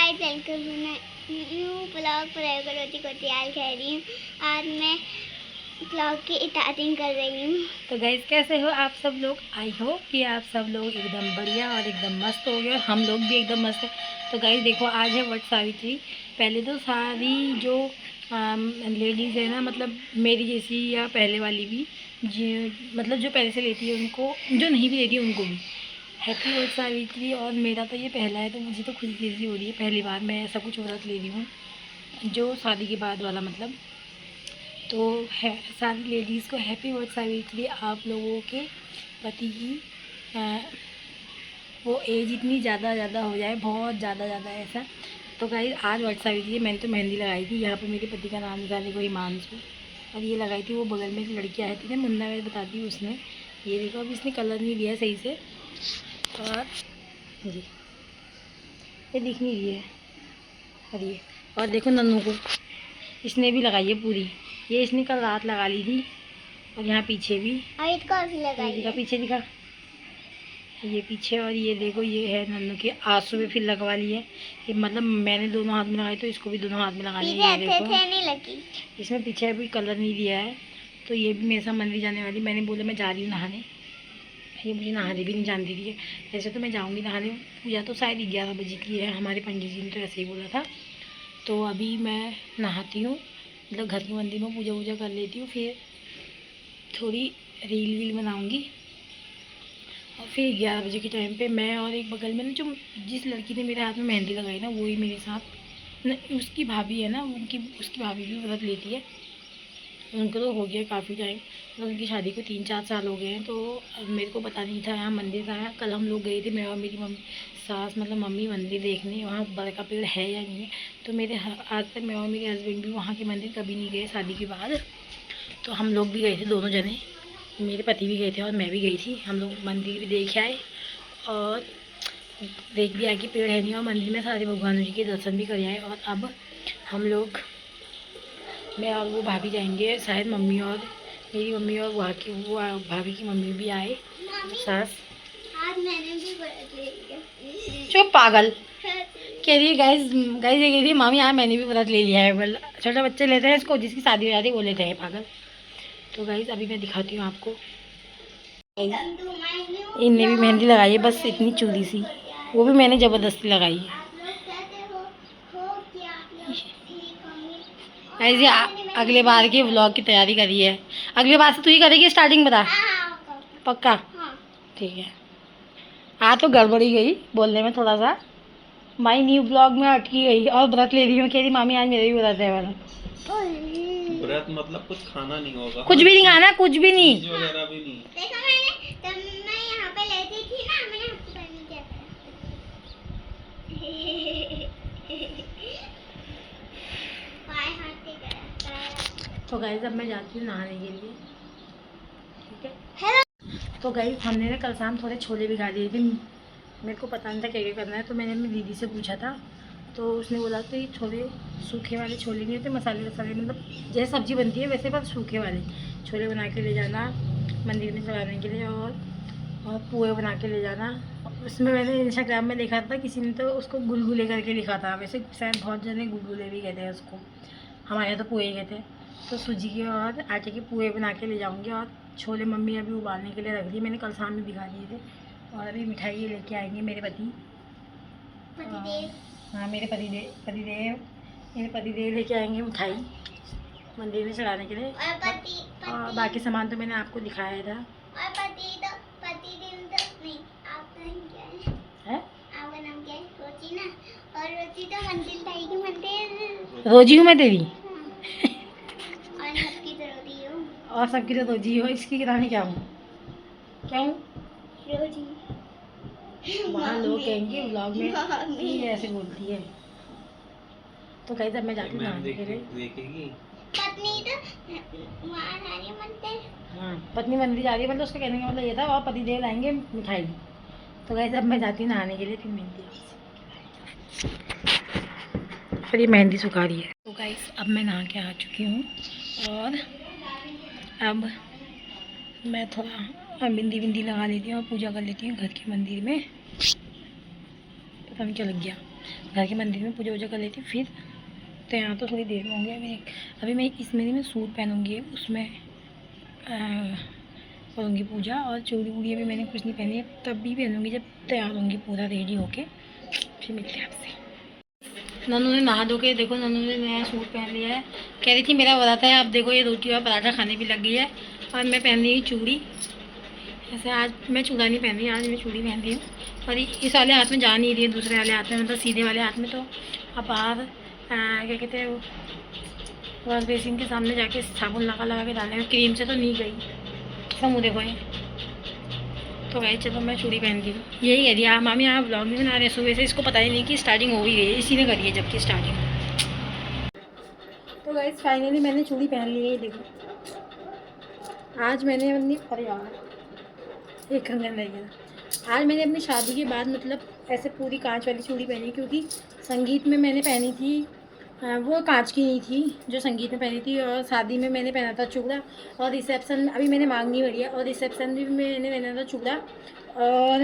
Guys welcome new blog पर रोटी को तैयार कर रही हूँ और मैं ब्लॉग की स्टार्टिंग कर रही हूँ। तो गाइस कैसे हो आप सब लोग। आई होप कि आप सब लोग एकदम बढ़िया और एकदम मस्त हो गए और हम लोग भी एकदम मस्त है। तो गाइस देखो आज है वट सावित्री। पहले तो सारी जो लेडीज़ है ना, मतलब मेरी जैसी या पहले वाली भी, जो मतलब जो पहले से लेती है उनको, जो नहीं भी लेती है उनको भी हैप्पी वट सावित्री। और मेरा तो ये पहला है तो मुझे तो खुशी सी हो रही है, पहली बार मैं ऐसा कुछ व्रत ले रही हूँ जो शादी के बाद वाला, मतलब तो है सारी लेडीज़ को हैप्पी वट सावित्री। आप लोगों के पति की वो एज इतनी ज़्यादा हो जाए, बहुत ज़्यादा ऐसा। तो गाइस आज वट सावित्री मैंने तो मेहंदी लगाई थी। यहाँ पे मेरे पति का नाम निकाले को हिमांशु, और ये लगाई थी वो बगल में एक लड़की आई थी ना, मुन्ना में बताती हूँ उसने। ये देखो अब इसने कलर नहीं दिया सही से, और जी ये दिख नहीं रही है। और देखो नन्नू को इसने भी लगाई है पूरी। ये इसने कल रात लगा ली थी। और यहाँ पीछे भी दिखा, पीछे दिखा, ये पीछे। और ये देखो ये है नन्नू के आंसू में फिर लगवा ली है। ये मतलब मैंने दोनों हाथ में लगाई तो इसको भी दोनों हाथ में लगा लिया। ये देखो नहीं लगी, इसमें पीछे अभी कलर नहीं दिया है। तो ये भी मेरे साथ मंदिर जाने वाली। मैंने बोला मैं जा रही हूँ नहाने, ये मुझे नहाने भी नहीं जानती थी। ऐसे तो मैं जाऊँगी नहाने, पूजा तो शायद 11 बजे की है, हमारे पंडित जी ने तो ऐसे ही बोला था। तो अभी मैं नहाती हूँ, मतलब घर के मंदिर में पूजा कर लेती हूँ, फिर थोड़ी रील वील बनाऊँगी। और फिर 11 बजे के टाइम पे मैं और एक बगल में ना, जो जिस लड़की ने मेरे हाथ में मेहंदी लगाई ना, वही मेरे साथ न, उसकी भाभी है ना, उसकी भाभी भी व्रत लेती है। उनको तो हो गया काफ़ी टाइम, मतलब उनकी शादी को 3-4 साल हो गए हैं। तो मेरे को पता नहीं था यहाँ मंदिर का। कल हम लोग गए थे, मैं और मेरी मम्मी सास, मतलब मम्मी मंदिर देखने, वहाँ बड़का पेड़ है या नहीं है। तो मेरे आज तक मैं और मेरे हस्बैंड भी वहाँ के मंदिर कभी नहीं गए शादी के बाद। तो हम लोग भी गए थे दोनों जने, मेरे पति भी गए थे और मैं भी गई थी। हम लोग मंदिर भी देख आए और देख भी आए कि पेड़ है नहीं, और मंदिर में सारे भगवान जी के दर्शन भी कर आए। और अब हम लोग, मैं और वो भाभी जाएंगे शायद, मम्मी और मेरी मम्मी और वहाँ की वो भाभी की मम्मी भी आए, सास। आज मैंने भी व्रत ले लिया। चुप पागल कह रही है। गाइस ये कह रही है मामी आज मैंने भी व्रत ले लिया है। बोल छोटे बच्चे लेते हैं इसको, जिसकी शादी हो जाती है वो लेते हैं पागल। तो गाइस अभी मैं दिखाती हूँ आपको। इनने भी मेहंदी लगाई है, बस इतनी चूड़ी सी, वो भी मैंने ज़बरदस्ती लगाई है। ऐसे अगले बार के व्लॉग की तैयारी करी है। अगली बार से तू ही करेगी स्टार्टिंग, बता पक्का? ठीक है। हाँ तो गड़बड़ी गई बोलने में थोड़ा सा, माई न्यू ब्लॉग में अटकी गई और व्रत ले रही हूँ। कह रही मामी आज मेरे भी व्रत है वाला। व्रत मतलब कुछ खाना नहीं होगा, कुछ भी नहीं खाना, कुछ भी नहीं, वगैरह भी नहीं। देखो मैंने तब मैं यहाँ पे लेटी थी ना, मैंने आपको पहले क्या करा। तो गाइस अब मैं जाती हूँ नहाने के लिए, ठीक है। तो गाइस हमने ना कल शाम थोड़े छोले भिगा दिए थे, मेरे को पता नहीं था क्या क्या करना है। तो मैंने अपनी दीदी से पूछा था, तो उसने बोला कि ये छोले सूखे वाले छोले नहीं होते, मसाले मतलब जैसे सब्जी बनती है वैसे, बस सूखे वाले छोले बना के ले जाना मंदिर में चढ़ाने के लिए, और पुए बना के ले जाना। उसमें मैंने इंस्टाग्राम में देखा था, किसी ने तो उसको गुलगुले करके लिखा था, वैसे शायद बहुत जने गुलगुले भी कहते हैं उसको, हमारे यहाँ तो पुए कहते हैं। तो सूजी के और आटे के पुए बना के ले जाऊँगी, और छोले मम्मी अभी उबालने के लिए रख दी, मैंने कल शाम में भिगा दिए थे। और अभी मिठाई लेके आएंगे मेरे पति। हाँ मेरे पतिदेव लेके आएंगे मिठाई मंदिर में चढ़ाने के लिए। और बाकी सामान तो मैंने आपको दिखाया था। और प्रतिदिन तो नहीं, आपका नाम क्या है? आपका नाम क्या है? रोजी ना। और रोजी तो मंदिर जाएगी, मंदिर रोजी हूँ मैं तेरी। और सबकी तो रोजी हूँ, और सबकी तो रोजी हो, इसकी किरानी क्या हूँ? क्या हूँ? रोजी। वहाँ लोग कहेंगे व्लॉग में ये ऐसे बोलती है। तो कहीं तब मैं जाती हूँ नहाने के लिए। पत्नी तो वहाँ जा रही है मंदिर। हाँ पत्नी मंदिर जा रही है, मतलब उसका कहने का मतलब ये था, और पतिदेव लाएंगे मिठाई। तो कहीं तब मैं जाती हूँ नहाने के लिए, फिर मेहंदी, फिर ये मेहंदी सुखा रही है। तो गाइस अब मैं नहा के आ चुकी हूँ, और अब मैं थोड़ा बिंदी लगा लेती हूँ और पूजा कर लेती हूँ घर के मंदिर में। पता नहीं क्या लग गया। घर के मंदिर में पूजा वूजा कर लेती हूँ, फिर तो यहाँ तो थोड़ी देर में होंगे। अभी मैं इस महीने में सूट पहनूँगी, उसमें करूँगी पूजा। और चूड़ी वूड़ी अभी मैंने कुछ नहीं पहनी है, तब भी पहनूँगी जब तैयार होंगी पूरा रेडी होके। फिर मिलते हैं आपसे। नन्नू ने नहा धो के, देखो नन्नू ने नया सूट पहन लिया है। कह रही थी मेरा व्रत है, अब देखो ये रोटी और पराठा खाने भी लग गई है। और मैं पहन रही हूँ चूड़ी। ऐसे आज मैं चूड़ा नहीं पहन रही, आज मैं चूड़ी पहन रही हूँ। और इस वाले हाथ में जा नहीं रही है, दूसरे वाले हाथ में, मतलब सीधे वाले हाथ में। तो अब बाहर क्या कहते हैं, वॉश बेसिन के सामने जाके साबुन लगा के डालने में, क्रीम से तो नहीं गई सब मुँह देखो ये। तो गाइस चलो मैं चूड़ी पहन दी हूँ। यही कह दिया मामी, आप ब्लॉग भी बना रहे हैं सुबह से, इसको पता ही नहीं कि स्टार्टिंग हो ही गई है, इसी ने करी है जबकि स्टार्टिंग। तो गाइस फाइनली मैंने चूड़ी पहन ली है, देखो। आज मैंने अपनी, अरे यार एक कंगन रह गया। आज मैंने अपनी शादी के बाद मतलब ऐसे पूरी कांच वाली चूड़ी पहनी, क्योंकि संगीत में मैंने पहनी थी वो कांच की नहीं थी जो संगीत में पहनी थी, और शादी में मैंने पहना था चूड़ा, और रिसेप्शन अभी मैंने मांगनी भरी है, और रिसेप्शन में भी मैंने पहना था चूड़ा, और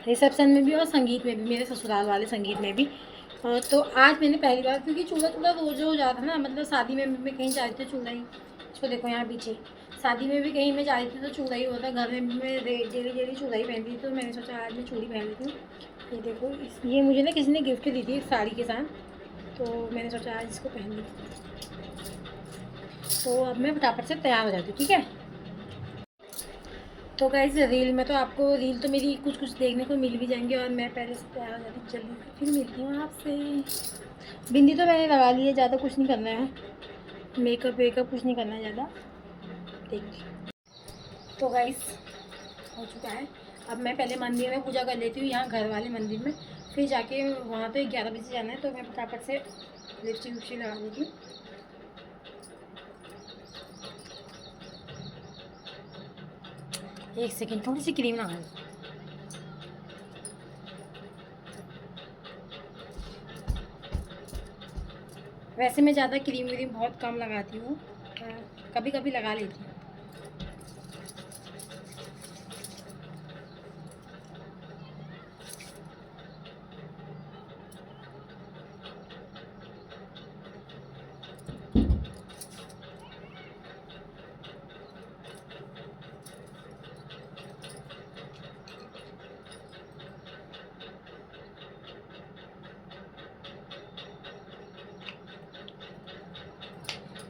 रिसेप्शन में भी और संगीत में भी, मेरे ससुराल वाले संगीत में भी। और तो आज मैंने पहली बार, क्योंकि चूड़ा रोज हो जाता ना, मतलब शादी में मैं कहीं जा रही थी चूड़ा ही, इसको देखो यहाँ पीछे, शादी में भी कहीं मैं जा रही थी तो चूड़ा ही होता, घर में भी मैं डेली चूड़ा ही पहनती थी। तो मैंने सोचा आज मैं चूड़ी पहन लेती हूँ। ये देखो, ये मुझे ना किसी ने गिफ्ट दी थी साड़ी के साथ, तो मैंने सोचा आज इसको पहन ली। तो अब मैं फटाफट से तैयार हो जाती हूँ, ठीक है। तो गाइस रील में तो आपको, रील तो मेरी कुछ कुछ देखने को मिल भी जाएंगे, और मैं पहले से तैयार हो जाती हूँ जल्दी से, फिर मिलती हूँ आपसे। बिंदी तो मैंने लगा ली है, ज़्यादा कुछ नहीं करना है, मेकअप वेकअप कुछ नहीं करना है ज़्यादा, देखिए। तो गाइस हो चुका है। अब मैं पहले मंदिर में पूजा कर लेती हूँ, यहाँ घर वाले मंदिर में, फिर जाके वहाँ तो 11 बजे जाना है। तो मैं फटाफट से लिपस्टिक विपस्टिक लगा लेती हूँ। एक सेकेंड, थोड़ी सी क्रीम लगा लो। वैसे मैं ज़्यादा क्रीम व्रीम बहुत कम लगाती हूँ, कभी कभी लगा लेती हूँ।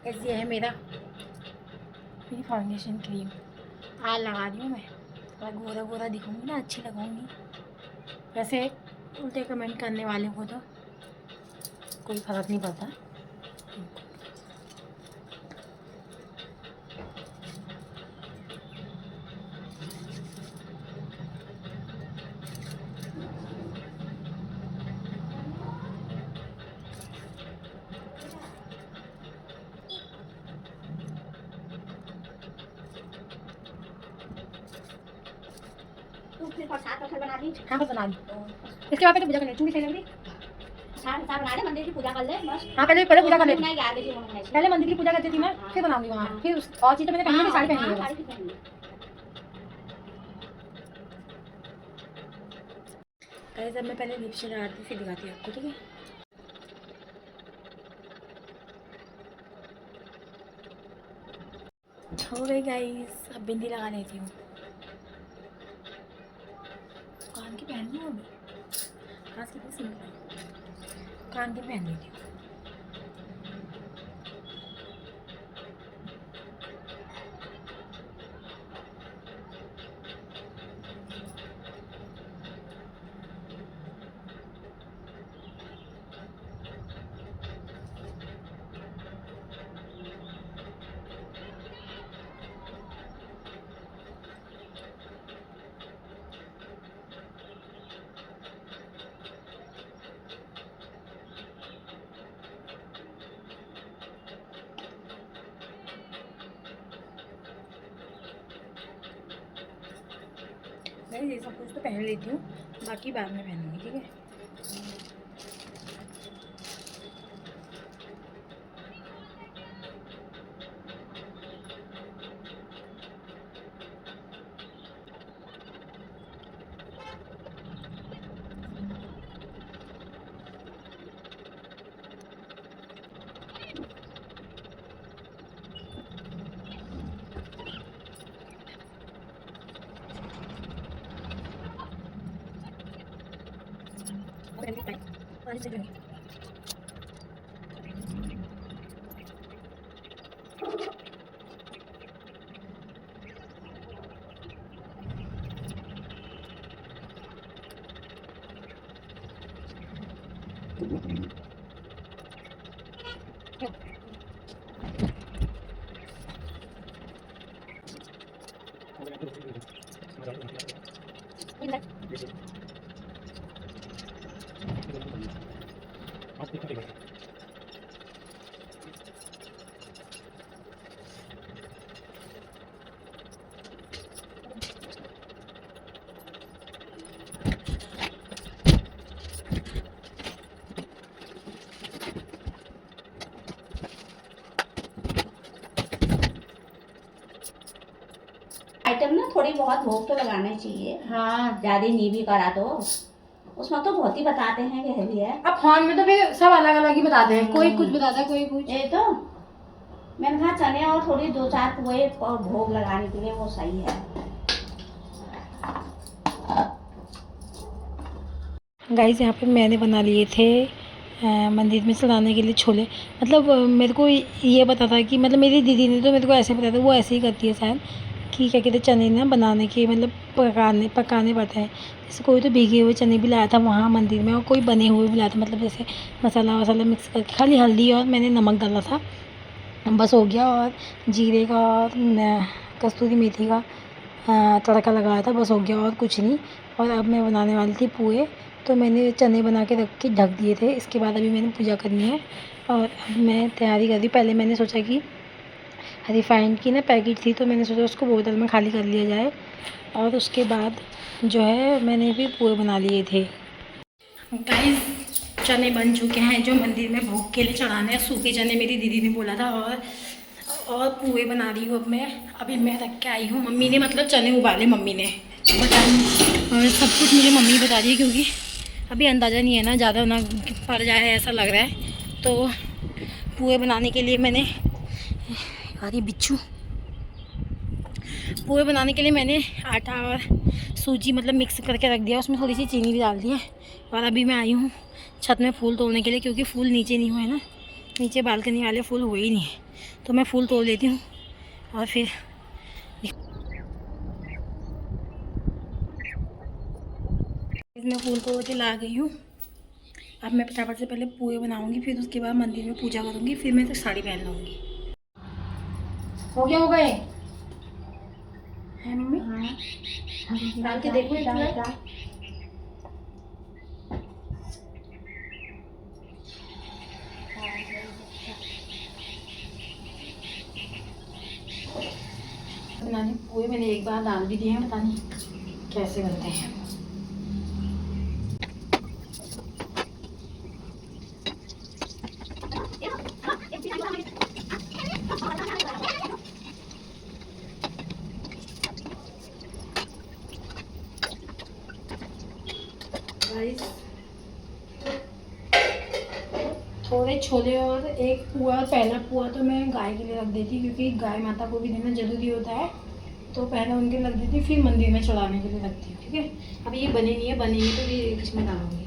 ऐसी है मेरी फाउंडेशन क्रीम, आज लगा रही हूँ मैं, थोड़ा गोरा गोरा दिखूँगी ना, अच्छी लगाऊंगी। वैसे उल्टे कमेंट करने वाले को तो कोई फ़र्क नहीं पड़ता। बना दी, हाँ बस बना दी। इसके बाद तो पूजा करनी, चूड़ी सही लग रही। बना दे, मंदिर की पूजा कर ले बस। हाँ पहले पूजा कर लेती, नहीं याद है जी, वो पहले मंदिर की पूजा करती थी मैं, फिर बनाऊंगी वहाँ। फिर और चीज़ तो मैंने पहनी है, साड़ी पहनी है बस। गाइस अब मैं पहले लिपस्टिक लगाती फिर दिखाती हूँ आपको, ठीक है। हो गई गाइस, अब बिंदी लगा लेती हूँ। कान की पहननी है अभी, खास कितनी सिंपल है, कान की पहन लेती हूँ। मैं ये सब कुछ तो पहन लेती हूँ, बाकी बाद में पहनूंगी, ठीक है। आइटम ना थोड़ी बहुत भोग तो लगाने चाहिए, हाँ, ज्यादा नहीं भी करा तो उसमें तो बहुत ही बताते हैं कि हेवी है। अब फोन में तो फिर सब अलग अलग ही बताते हैं, कोई कुछ बताता है कोई कुछ। ये तो मैंने कहा चने और थोड़ी 2-4 पुए और भोग लगाने के लिए वो सही है। गाइस यहाँ पे मैंने बना लिए थे मंदिर में चढ़ाने के लिए छोले। मतलब मेरे को ये पता था कि मतलब मेरी दीदी ने तो मेरे को ऐसे बताया था, वो ऐसे ही करती है शायद, कि क्या कहते हैं चने ना बनाने के मतलब पकाने पड़ते हैं। जैसे कोई तो भीगे हुए चने भी लाया था वहाँ मंदिर में, और कोई बने हुए भी लाया था, मतलब जैसे मसाला वसाला मिक्स करके, खाली हल्दी और मैंने नमक डाला था, बस हो गया। और जीरे का और कस्तूरी मेथी का तड़का लगाया था, बस हो गया और कुछ नहीं। और अब मैं बनाने वाली थी पुए, तो मैंने चने बना के रख के ढक दिए थे। इसके बाद अभी मैंने पूजा करनी है और अब मैं तैयारी कर रही। पहले मैंने सोचा कि रिफाइंड की ना पैकेट थी, तो मैंने सोचा उसको बोतल में खाली कर लिया जाए, और उसके बाद जो है मैंने भी पुए बना लिए थे। गाइस चने बन चुके हैं जो मंदिर में भोग के लिए चढ़ाने हैं, सूखे चने मेरी दीदी ने बोला था, और पुए बना रही हूँ अब मैं। अभी मैं रख के आई हूँ, मम्मी ने मतलब चने उबाले मम्मी ने बताया, और सब कुछ मुझे मम्मी बता रही है, क्योंकि अभी अंदाज़ा नहीं है ना, ज़्यादा ना पड़ जाए ऐसा लग रहा है। तो पुए बनाने के लिए मैंने बिच्छू पुए बनाने के लिए मैंने आटा और सूजी मतलब मिक्स करके रख दिया, उसमें थोड़ी सी चीनी भी डाल दी है। और अभी मैं आई हूँ छत में फूल तोड़ने के लिए, क्योंकि फूल नीचे नहीं हुए ना, नीचे बालकनी वाले फूल हुए ही नहीं, तो मैं फूल तोड़ लेती हूँ और फिर मैं फूल तोड़ के ला गई हूँ। अब मैं फटाफट से पहले पुए बनाऊँगी, फिर उसके बाद मंदिर में पूजा करूँगी, फिर मैं तो साड़ी पहन लूँगी। हो गए है मम्मी? हाँ डाल के देखो एक बार। बनाने पुए मैंने एक बार डाल भी दिए हैं, पता नहीं कैसे बनते हैं। थोड़े छोले और एक पुआ, पहला पुआ तो मैं गाय के लिए रख देती, क्योंकि गाय माता को भी देना जरूरी होता है, तो पहले उनके रख देती, फिर मंदिर में चढ़ाने के लिए रखती हूँ। ठीक है, अब ये बने नहीं है, बनेंगे तो ये इसमें डालूंगी।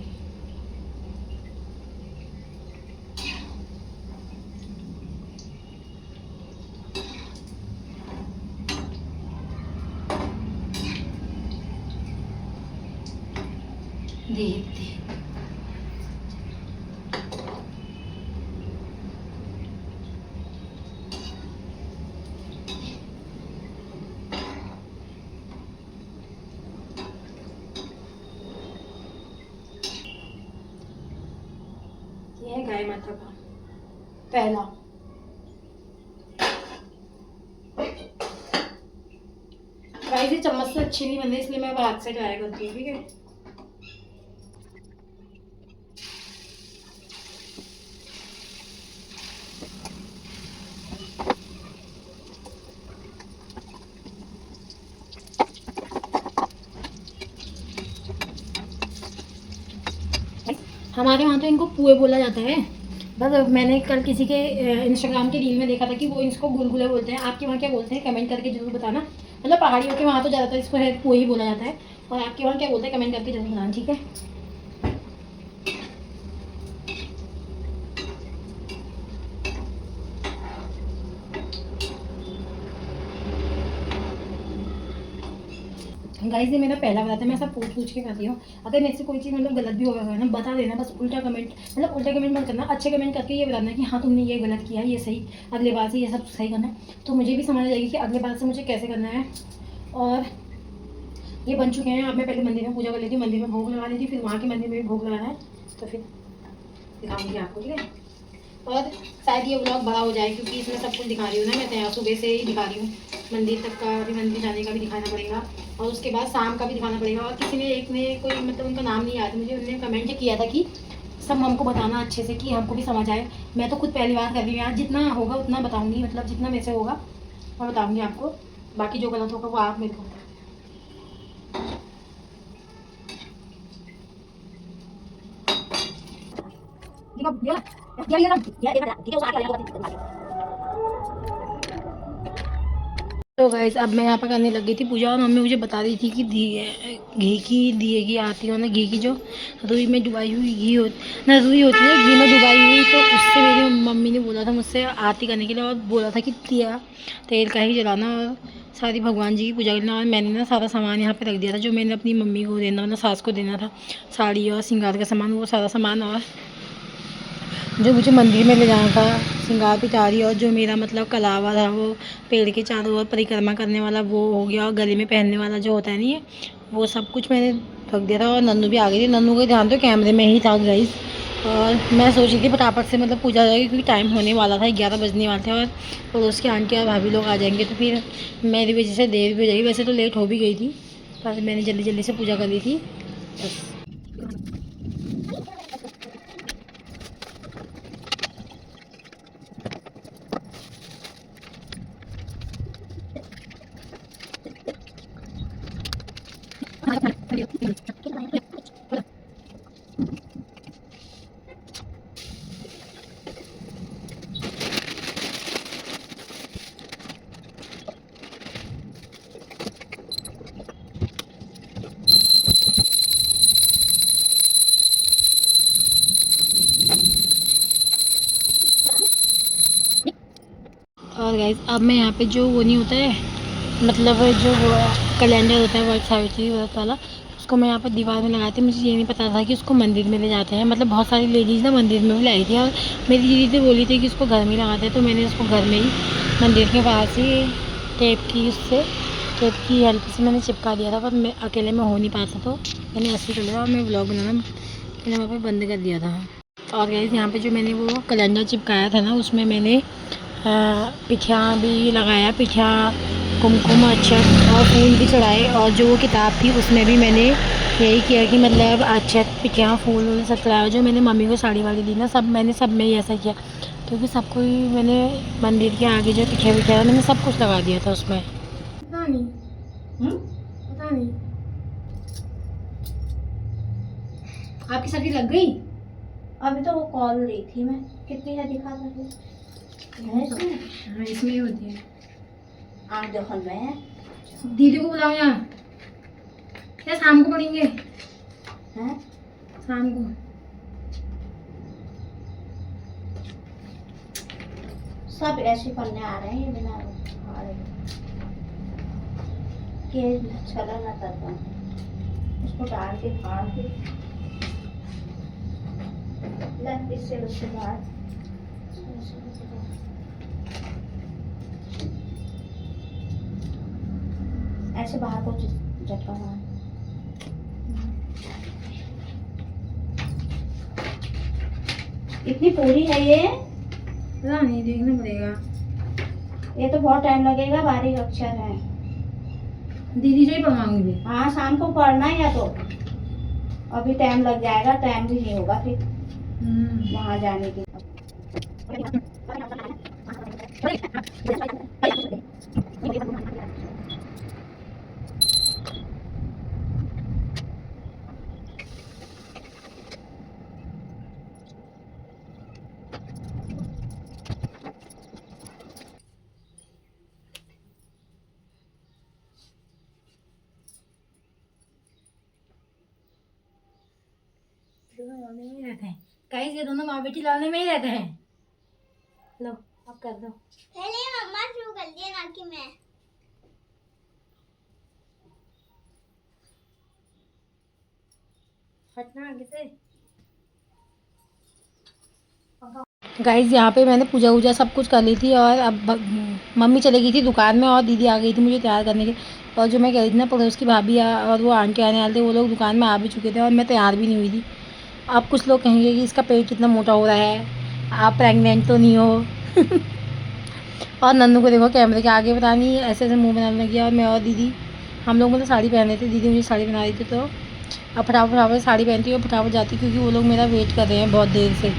देखते ये है गाय माता का पहला। गाय से चम्मच से अच्छी नहीं बनती, इसलिए मैं हाथ से ट्राई करती हूँ। ठीक है, हमारे वहाँ तो इनको पुए बोला जाता है। बस मैंने कल किसी के इंस्टाग्राम के रील में देखा था कि वो इसको गुलगुले बोलते हैं। आपके वहाँ क्या बोलते हैं कमेंट करके जरूर बताना। मतलब पहाड़ियों के वहाँ तो ज़्यादातर इसको पुए ही बोला जाता है, और आपके वहाँ क्या बोलते हैं कमेंट करके जरूर बताना। ठीक है, गाइस ये मेरा पहला बताता है, मैं सब पूछ के करती हूँ। अगर मेरे से कोई चीज़ मतलब गलत भी होगा ना बता देना, बस उल्टा कमेंट मतलब उल्टा कमेंट मत करना, अच्छे कमेंट करके ये बताना कि हाँ तुमने ये गलत किया, ये सही, अगले बार से ये सब सही करना है, तो मुझे भी समझ आ जाएगी कि अगले बार से मुझे कैसे करना है। और ये बन चुके हैं। अब मैं पहले मंदिर में पूजा कर लेती हूँ, मंदिर में भोग लगा लेती हूँ, फिर वहाँ के मंदिर में भी भोग लगाना है, तो फिर दिखाऊंगी आपको, ठीक है। और शायद ये व्लॉग बड़ा हो जाए क्योंकि इसमें सब कुछ दिखा रही हूँ ना मैं, तैयार सुबह से ही दिखा रही हूँ, मंदिर तक का भी, मंदिर जाने का भी दिखाना पड़ेगा और उसके बाद शाम का भी दिखाना पड़ेगा। और किसी ने एक ने कोई मतलब उनका नाम नहीं याद मुझे, उन्होंने कमेंट किया था कि सब हमको बताना अच्छे से कि हमको भी समझ आए। मैं तो खुद पहली बार कर रही हूँ यार, जितना होगा उतना बताऊँगी, मतलब जितना मेरे से होगा मैं बताऊँगी आपको, बाकी जो गलत होगा वो आप मेरे को बताओ। तो गाइस अब मैं यहाँ पर करने लगी थी पूजा, और मम्मी मुझे बता रही थी कि घी की दिए की आती हो ना, घी की जो रुई में डुबाई हुई घी हो ना, रुई होती है घी में डुबाई हुई, तो उससे मेरी मम्मी ने बोला था मुझसे आरती करने के लिए, और बोला था कि तेल का ही जलाना और सारी भगवान जी की पूजा करना। और मैंने ना सारा सामान यहाँ पे रख दिया था जो मैंने अपनी मम्मी को देना, मतलब सास को देना था, साड़ी और श्रृंगार का सामान, वो सारा सामान, और जो मुझे मंदिर में ले जाना था श्रृंगार पिटारी, और जो मेरा मतलब कलावा था वो पेड़ के चारों ओर परिक्रमा करने वाला वो हो गया, और गले में पहनने वाला जो होता है नहीं है, वो सब कुछ मैंने रख दिया था। और नन्नू भी आ गई थी, नन्नू का ध्यान तो कैमरे में ही था गाइस। और मैं सोची थी फटाफट से मतलब पूजा हो जाएगी क्योंकि टाइम होने वाला था, 11 बजने वाले थे, और पड़ोस की आंटी और भाभी लोग आ जाएंगे तो फिर मेरी वजह से देर भी हो जाएगी। वैसे तो लेट हो भी गई थी, पर मैंने जल्दी जल्दी से पूजा कर ली थी बस। और गाइस अब मैं यहाँ पे जो वो नहीं होता है, मतलब जो वो कैलेंडर होता है वर्त सावित्री व्रत वाला, उसको मैं यहाँ पर दीवार में लगाती हूँ। मुझे ये नहीं पता था कि उसको मंदिर में ले जाते हैं, मतलब बहुत सारी लेडीज़ ना मंदिर में भी लाई थी, और मेरी दीदी तो बोली थी कि उसको घर में लगाते हैं, तो मैंने उसको घर में ही मंदिर के बाहर से टेप की हेल्प से मैंने चिपका दिया था, पर मैं अकेले में हो नहीं पाता, तो मैंने ऐसे कर लिया और मैं व्लॉग बनाना मैंने वहाँ पर बंद कर दिया था। और गाइस यहाँ पे जो मैंने वो कैलेंडर चिपकाया था ना, उसमें मैंने पिठिया भी लगाया, पिठिया कुमकुम अक्षत और फूल भी चढ़ाए, और जो वो किताब थी उसमें भी मैंने यही किया कि मतलब अक्षत पिठिया फूल सब चढ़ाया। जो मैंने मम्मी को साड़ी वाड़ी दी ना, सब में ही ऐसा किया, क्योंकि सबको ही मैंने मंदिर के आगे जो पिठिया विठिया मैंने सब कुछ लगा दिया था उसमें। पता नहीं, पता नहीं आपकी सब्जी लग गई। अभी तो वो कॉल ली थी मैं, कितनी है दिखा दो हाँ इसमें ही होती है। आग देखो मैं दीदी को बुलाओ यहाँ, क्या शाम को पढ़ेंगे, हैं शाम को। सब ऐसे पन्ने आ रहे हैं बिना के छला ना करता, उसको डाल के फाड़ के इससे उसके बाद ऐसे बाहर को झटका मार। इतनी पूरी है ये, पता नहीं देखना पड़ेगा, ये तो बहुत टाइम लगेगा, बारीक अक्षर है। दीदी से ही पढ़वाऊंगी। हाँ शाम को पढ़ना है, या तो अभी टाइम लग जाएगा, टाइम भी नहीं होगा फिर वहाँ जाने के। लाने में ही रहते हैं गाइस, ये दोनों माँ बेटी लाने में ही रहते हैं। लो अब कर दो। पहले मम्मा शुरू कर दिया ना कि मैं हटना आगे से। गाइस यहाँ पे मैंने पूजा वूजा सब कुछ कर ली थी और अब मम्मी चली गई थी दुकान में और दीदी आ गई थी मुझे तैयार करने के। और जो मैं कह रही थी ना पड़ोस की भाभी और वो आंटी आने वाले थे, वो लोग दुकान में आ भी चुके थे और मैं तैयार भी नहीं हुई थी। अब कुछ लोग कहेंगे कि इसका पेट कितना मोटा हो रहा है, आप प्रेग्नेंट तो नहीं हो। और नन्नू को देखो कैमरे के आगे, पता नहीं ऐसे ऐसे मुँह बनाने लगी। और मैं और दीदी हम लोग मतलब साड़ी पहन रहे थे, दीदी मुझे साड़ी पहना रही थी। तो अब फटाफट साड़ी पहनती हूँ और फटाफट जाती, क्योंकि वो लोग मेरा वेट कर रहे हैं बहुत देर से।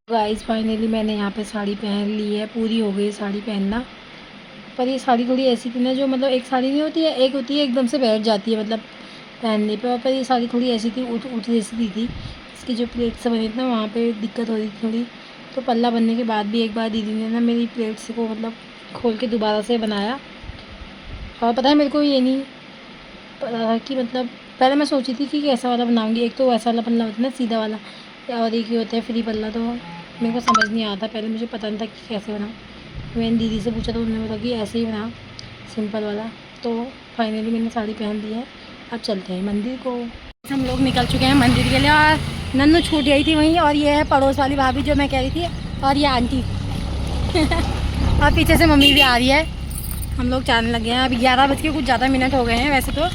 गाइस फाइनली मैंने यहाँ पे साड़ी पहन ली है, पूरी हो गई साड़ी पहनना। पर ये साड़ी थोड़ी ऐसी थी ना, जो मतलब एक साड़ी नहीं होती है, एक होती है एकदम से बैठ जाती है मतलब पहनने पे। और पर ये साड़ी थोड़ी ऐसी थी, उठ जैसी थी। इसकी जो प्लेट से बनी थी ना, वहाँ पे दिक्कत हो रही थी थोड़ी। तो पल्ला बनने के बाद भी एक बार दीदी ने ना मेरी प्लेट से को मतलब खोल के दोबारा से बनाया। और पता है मेरे को ये नहीं पता था कि मतलब पहले मैं सोची थी कि कैसा वाला बनाऊँगी। एक तो वैसा वाला पल्ला होता है ना सीधा वाला, और एक ही होता है फ्री पल्ला। तो मेरे को समझ नहीं आता, पहले मुझे पता नहीं था कि कैसे बनाऊँ। मैंने दीदी से पूछा तो उन्होंने बोला कि ऐसे ही बना, सिंपल वाला। तो फाइनली मैंने साड़ी पहन ली है, अब चलते हैं मंदिर को। हम लोग निकल चुके हैं मंदिर के लिए और नन्नू छूट गई थी वहीं। और ये है पड़ोस वाली भाभी जो मैं कह रही थी, और ये आंटी। और पीछे से मम्मी भी आ रही है। हम लोग जाने लगे हैं, अभी 11 बज के कुछ ज़्यादा मिनट हो गए हैं। वैसे तो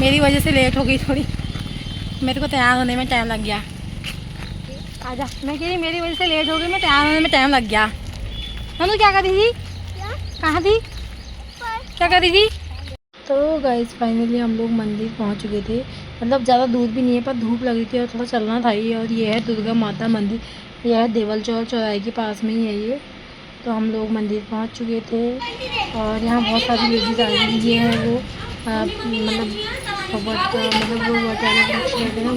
मेरी वजह से लेट हो गई थोड़ी, मेरे को तैयार होने में टाइम लग गया। आजा, मैं कह रही मेरी वजह से लेट हो गई, मैं तैयार होने में टाइम लग गया। नन्नू क्या कर रही थी? कहाँ थी? क्या कर रही थी? तो गाइस फाइनली हम लोग मंदिर पहुंच चुके थे। मतलब ज़्यादा दूर भी नहीं है, पर धूप लग रही थी और थोड़ा चलना था ही। और ये है दुर्गा माता मंदिर, यह है देवल चौराहे के पास में ही है ये। तो हम लोग मंदिर पहुंच चुके थे और यहाँ बहुत सारी लेडीज़ आई हुई। ये है वो मतलब वो वृक्ष कहते हैं ना, वो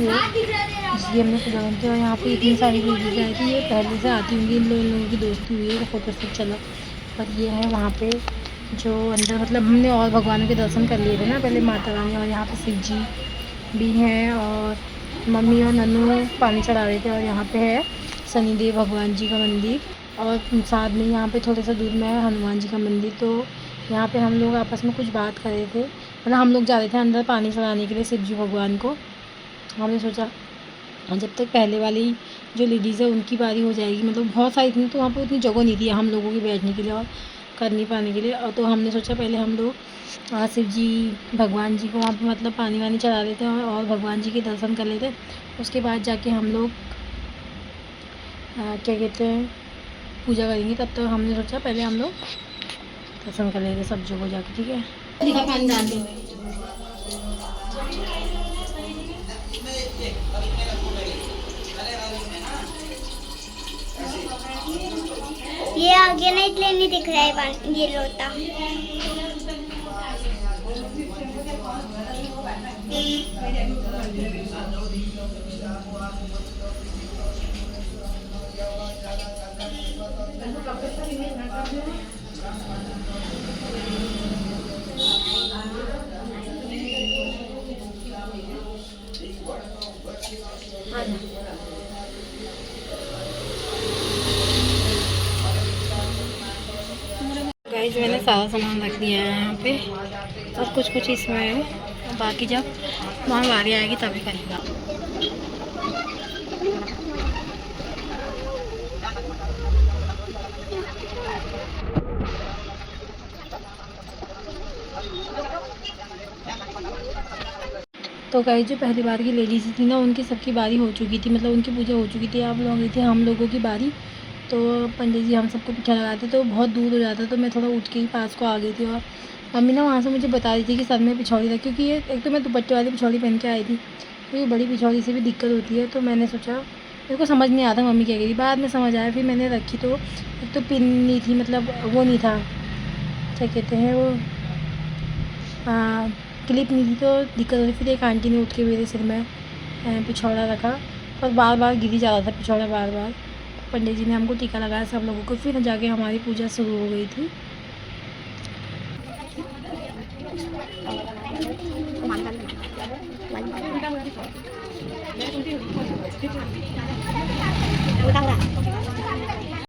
इसलिए हमने पूजा करते। और यहाँ पे इतनी सारी लेडीज़ आई थी, ये पहले से आती होंगी, इन लोगों की दोस्ती हुई है, फोटो शूट चला। पर ये है वहाँ पे जो अंदर मतलब हमने और भगवानों के दर्शन कर लिए थे ना पहले, माता रानी। और यहाँ पे शिव जी भी हैं और मम्मी और नन्नू पानी चढ़ा रहे थे। और यहाँ पे है शनिदेव भगवान जी का मंदिर, और साथ में यहाँ पे थोड़ा सा दूर में है हनुमान जी का मंदिर। तो यहाँ पे हम लोग आपस में कुछ बात कर रहे थे, मतलब हम लोग जा रहे थे अंदर पानी चढ़ाने के लिए शिव जी भगवान को। हमने सोचा जब तक पहले वाली जो लेडीज़ है उनकी बारी हो जाएगी, मतलब बहुत सारी थी तो वहाँ पर उतनी जगह नहीं थी हम लोगों के बैठने के लिए और कर नहीं पाने के लिए। और तो हमने सोचा पहले हम लोग शिव जी भगवान जी को वहाँ पे मतलब पानी वानी चढ़ा देते हैं और भगवान जी के दर्शन कर लेते। उसके बाद जाके हम लोग क्या कहते हैं पूजा करेंगे। तब तक हमने सोचा पहले हम लोग दर्शन कर लेते सब जगह जाके, ठीक है। पानी डाल दो। ये आगे ना इसलिए नहीं दिख रहा है पानी, ये रोता। गाइस मैंने सारा सामान रख दिया है यहाँ पे और कुछ कुछ इसमें है, बाकी जब वहाँ बारी आएगी तभी करेगा। तो गाइस जो पहली बार की लेडीज़ थी ना, उनकी सबकी बारी हो चुकी थी, मतलब उनकी पूजा हो चुकी थी। आप लोग गई थी हम लोगों की बारी। तो पंडित जी हम सबको पिठा लगाते तो बहुत दूर हो जाता, तो मैं थोड़ा उठ के ही पास को आ गई थी। और मम्मी ना वहाँ से मुझे बता रही थी कि सर में पिछौड़ी रख, क्योंकि ये एक तो मैं दुपट्टे वाली पिछौड़ी पहन के आई थी, तो ये बड़ी पिछौड़ी से भी दिक्कत होती है। तो मैंने सोचा, मेरे को समझ नहीं आता मम्मी क्या कह रही, बाद में समझ आया। फिर मैंने रखी तो एक तो पिन नहीं थी, मतलब वो नहीं था क्या कहते हैं वो क्लिप नहीं थी तो दिक्कत हो रही। फिर एक आंटी ने उठ के मेरे सिर में पिछौड़ा रखा, पर बार बार गिरी जा रहा था पिछौड़ा बार बार। पंडित जी ने हमको टीका लगाया सब लोगों को, फिर जाके हमारी पूजा शुरू हो गई थी।